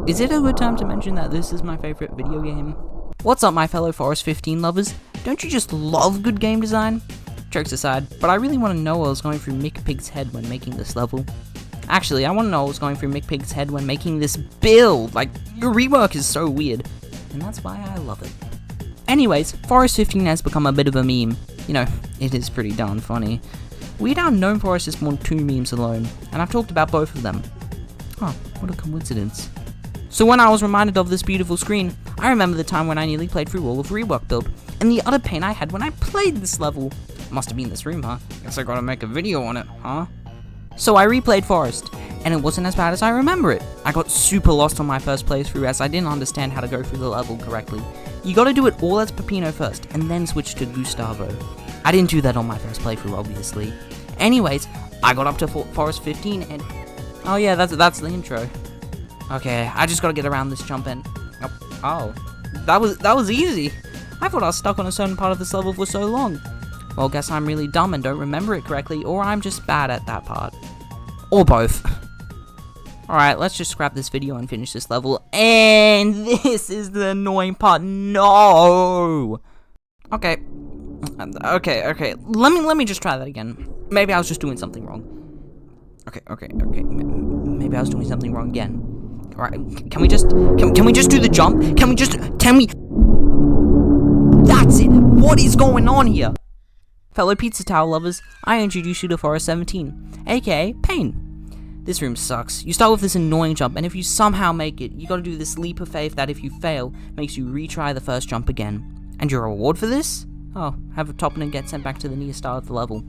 Is it a good time to mention that this is my favorite video game? What's up, my fellow Forest 15 lovers? Don't you just love good game design? Jokes aside, but I really want to know what was going through Mick Pig's head when making this level. Actually, I want to know what was going through Mick Pig's head when making this build. Like, your rework is so weird, and that's why I love it. Anyways, Forest 15 has become a bit of a meme. You know, it is pretty darn funny. Weird how Gnome Forest has spawned 2 memes alone, and I've talked about both of them. Huh, what a coincidence. So when I was reminded of this beautiful screen, I remember the time when I nearly played through all of Rework Build, and the utter pain I had when I played this level. Must have been this room, huh? Guess I gotta make a video on it, huh? So I replayed Forest, and it wasn't as bad as I remember it. I got super lost on my first playthrough as I didn't understand how to go through the level correctly. You gotta do it all as Peppino first, and then switch to Gustavo. I didn't do that on my first playthrough, obviously. Anyways, I got up to Forest 15 and... Oh yeah, that's the intro. Okay, I just gotta get around this jump and... Oh, that was easy. I thought I was stuck on a certain part of this level for so long. Well, guess I'm really dumb and don't remember it correctly, or I'm just bad at that part. Or both. Alright, let's just scrap this video and finish this level. And this is the annoying part. No! Okay. Let me just try that again. Maybe I was just doing something wrong. Okay. Maybe I was doing something wrong again. Alright, can we just do the jump? Can we... That's it! What is going on here? Fellow Pizza Tower lovers, I introduce you to Forest 17, aka Pain. This room sucks. You start with this annoying jump, and if you somehow make it, you gotta do this leap of faith that if you fail, makes you retry the first jump again. And your reward for this? Oh, have a top and get sent back to the near start of the level.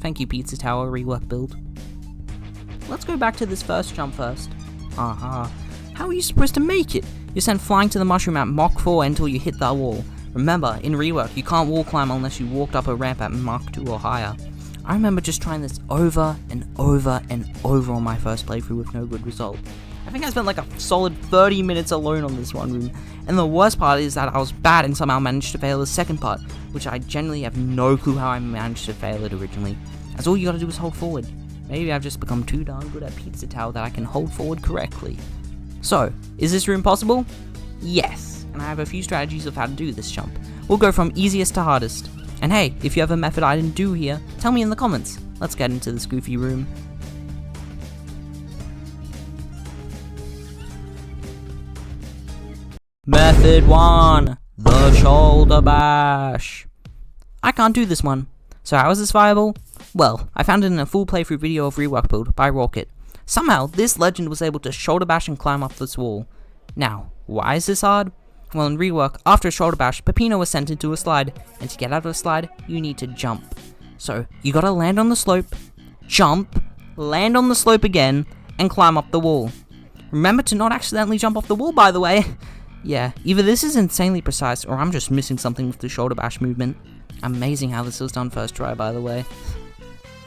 Thank you, Pizza Tower Rework Build. Let's go back to this first jump first. How are you supposed to make it? You're sent flying to the mushroom at Mach 4 until you hit that wall. Remember, in Rework, you can't wall climb unless you walked up a ramp at Mach 2 or higher. I remember just trying this over and over and over on my first playthrough with no good result. I think I spent like a solid 30 minutes alone on this one room, and the worst part is that I was bad and somehow managed to fail the second part, which I generally have no clue how I managed to fail it originally, as all you gotta do is hold forward. Maybe I've just become too darn good at Pizza Tower that I can hold forward correctly. So, is this room possible? Yes. And I have a few strategies of how to do this jump. We'll go from easiest to hardest. And hey, if you have a method I didn't do here, tell me in the comments. Let's get into this goofy room. Method 1, the shoulder bash. I can't do this one. So how is this viable? Well, I found it in a full playthrough video of Rework Build by Rocket. Somehow, this legend was able to shoulder bash and climb up this wall. Now, why is this hard? Well, in Rework, after a shoulder bash, Peppino was sent into a slide, and to get out of a slide, you need to jump. So, you gotta land on the slope, jump, land on the slope again, and climb up the wall. Remember to not accidentally jump off the wall, by the way. Yeah, either this is insanely precise, or I'm just missing something with the shoulder bash movement. Amazing how this was done first try, by the way.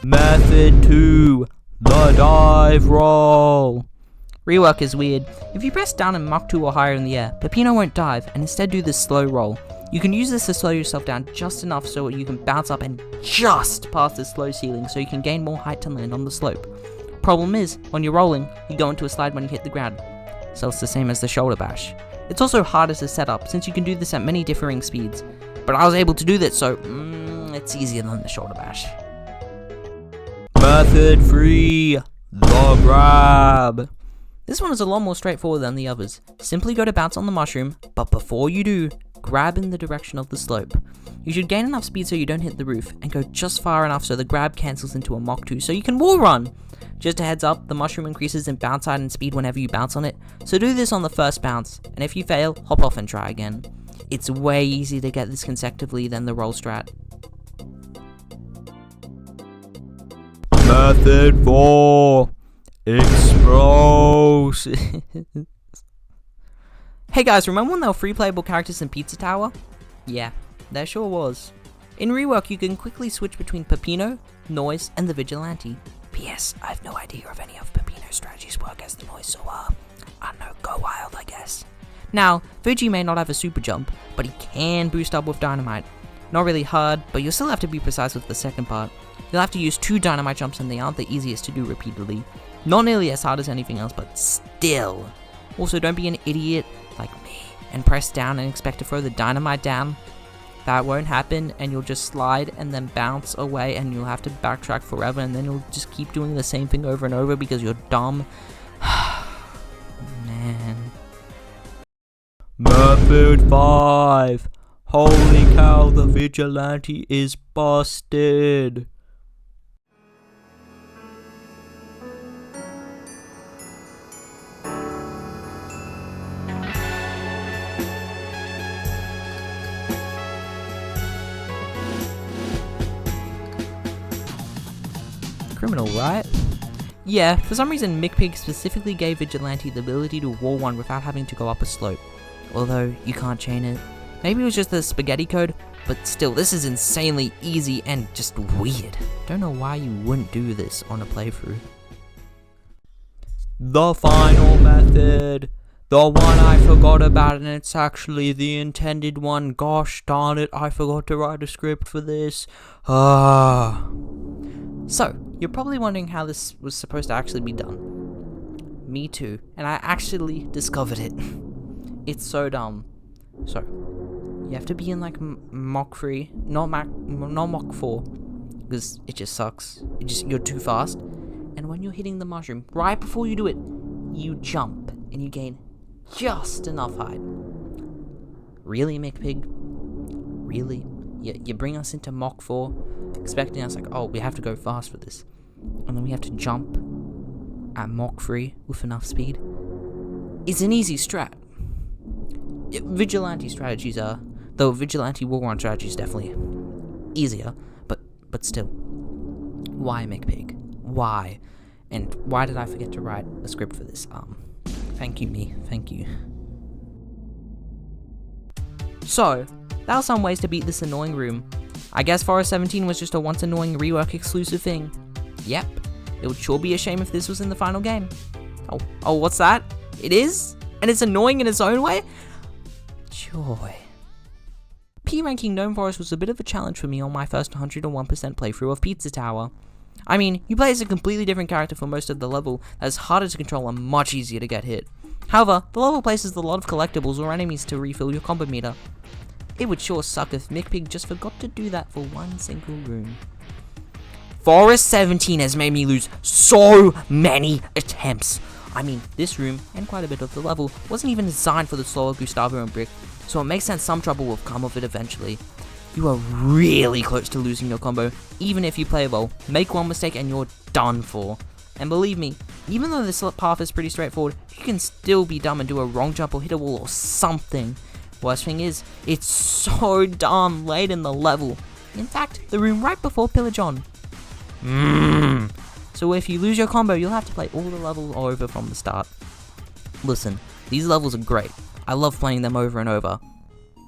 Method 2, the dive roll. Rework is weird. If you press down in Mach 2 or higher in the air, Peppino won't dive and instead do this slow roll. You can use this to slow yourself down just enough so you can bounce up and just past this slow ceiling so you can gain more height to land on the slope. Problem is, when you're rolling, you go into a slide when you hit the ground. So it's the same as the shoulder bash. It's also harder to set up since you can do this at many differing speeds. But I was able to do that, so it's easier than the shoulder bash. Method 3, the grab. This one is a lot more straightforward than the others. Simply go to bounce on the mushroom, but before you do, grab in the direction of the slope. You should gain enough speed so you don't hit the roof, and go just far enough so the grab cancels into a Mach 2 so you can wall run! Just a heads up, the mushroom increases in bounce height and speed whenever you bounce on it, so do this on the first bounce, and if you fail, hop off and try again. It's way easier to get this consecutively than the roll strat. Method 4. Explosives. Hey guys, remember when there were 3 playable characters in Pizza Tower? Yeah, there sure was. In Rework, you can quickly switch between Peppino, Noise, and the Vigilante. P.S. I have no idea if any of Peppino's strategies work as the Noise, so I don't know, go wild I guess. Now, Vigi may not have a super jump, but he can boost up with dynamite. Not really hard, but you'll still have to be precise with the second part. You'll have to use 2 dynamite jumps and they aren't the easiest to do repeatedly. Not nearly as hard as anything else, but still. Also, don't be an idiot like me and press down and expect to throw the dynamite down. That won't happen, and you'll just slide and then bounce away, and you'll have to backtrack forever, and then you'll just keep doing the same thing over and over because you're dumb. Man. Method 5. Holy cow, the vigilante is busted. Criminal, right? Yeah, for some reason McPig specifically gave Vigilante the ability to wall one without having to go up a slope. Although, you can't chain it. Maybe it was just the spaghetti code, but still, this is insanely easy and just weird. Don't know why you wouldn't do this on a playthrough. The final method! The one I forgot about, and it's actually the intended one. Gosh darn it, I forgot to write a script for this. So, you're probably wondering how this was supposed to actually be done. Me too, and I actually discovered it. It's so dumb. So, you have to be in like Mach 3, not Mach 4, because it just sucks. You're too fast. And when you're hitting the mushroom, right before you do it, you jump and you gain just enough height. Really, McPig? Really? You bring us into Mach 4, expecting us like, oh, we have to go fast for this. And then we have to jump at Mach 3 with enough speed. It's an easy strat. Vigilante strategies are, though Vigilante wall run strategy is definitely easier, but still. Why, McPig? Why? And why did I forget to write a script for this? Thank you, me. Thank you. So, that was some ways to beat this annoying room. I guess Forest 17 was just a once annoying rework exclusive thing. Yep, it would sure be a shame if this was in the final game. Oh, what's that? It is? And it's annoying in its own way? Joy. P-ranking Gnome Forest was a bit of a challenge for me on my first 101% playthrough of Pizza Tower. I mean, you play as a completely different character for most of the level that is harder to control and much easier to get hit. However, the level places a lot of collectibles or enemies to refill your combo meter. It would sure suck if McPig just forgot to do that for one single room. Forest 17 has made me lose so many attempts. I mean, this room, and quite a bit of the level, wasn't even designed for the slower Gustavo and Brick, so it makes sense some trouble will come of it eventually. You are really close to losing your combo, even if you play well. Make one mistake and you're done for. And believe me, even though this path is pretty straightforward, you can still be dumb and do a wrong jump or hit a wall or something. Worst thing is, it's so darn late in the level. In fact, the room right before Pillage On. So if you lose your combo, you'll have to play all the levels over from the start. Listen, these levels are great. I love playing them over and over.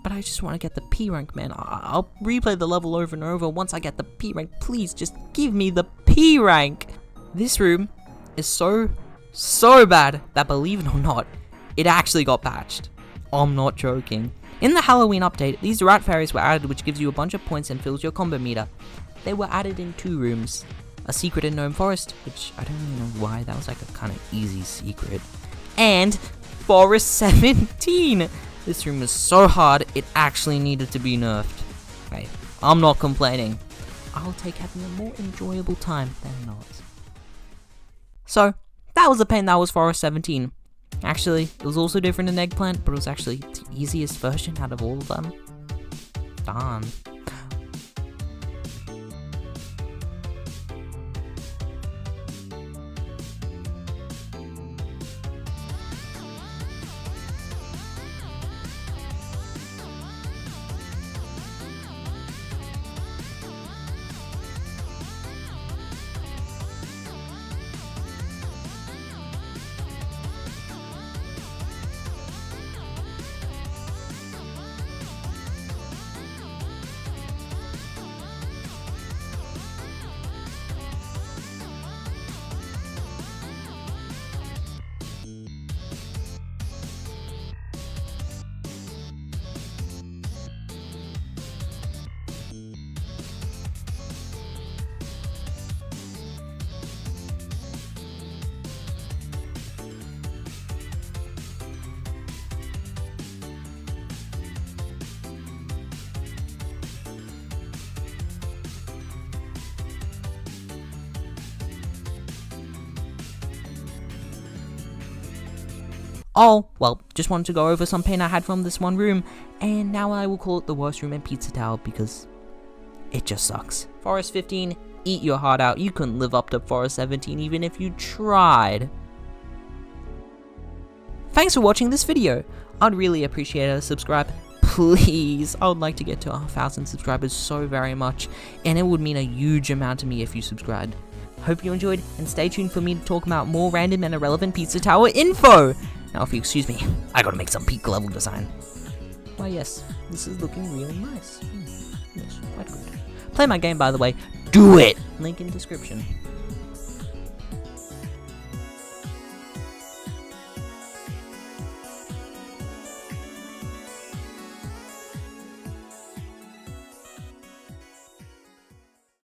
But I just want to get the P rank, man. I'll replay the level over and over once I get the P rank. Please, just give me the P rank. This room is so bad that, believe it or not, it actually got patched. I'm not joking. In the Halloween update, these rat fairies were added, which gives you a bunch of points and fills your combo meter. They were added in 2 rooms. A secret in Gnome Forest, which I don't really know why, that was like a kind of easy secret. And Forest 17! This room is so hard, it actually needed to be nerfed. Hey, I'm not complaining. I'll take having a more enjoyable time than not. So, that was the pain that was Forest 17. Actually, it was also different in Eggplant, but it was actually the easiest version out of all of them. Darn. Oh, well, just wanted to go over some pain I had from this one room, and now I will call it the worst room in Pizza Tower because it just sucks. Forest 15, eat your heart out. You couldn't live up to Forest 17 even if you tried. Thanks for watching this video. I'd really appreciate a subscribe. Please, I would like to get to 1,000 subscribers so very much, and it would mean a huge amount to me if you subscribed. Hope you enjoyed, and stay tuned for me to talk about more random and irrelevant Pizza Tower info! Now if you excuse me, I gotta make some peak level design. Why yes, this is looking really nice. Yes, quite good. Play my game by the way. Do it! Link in description.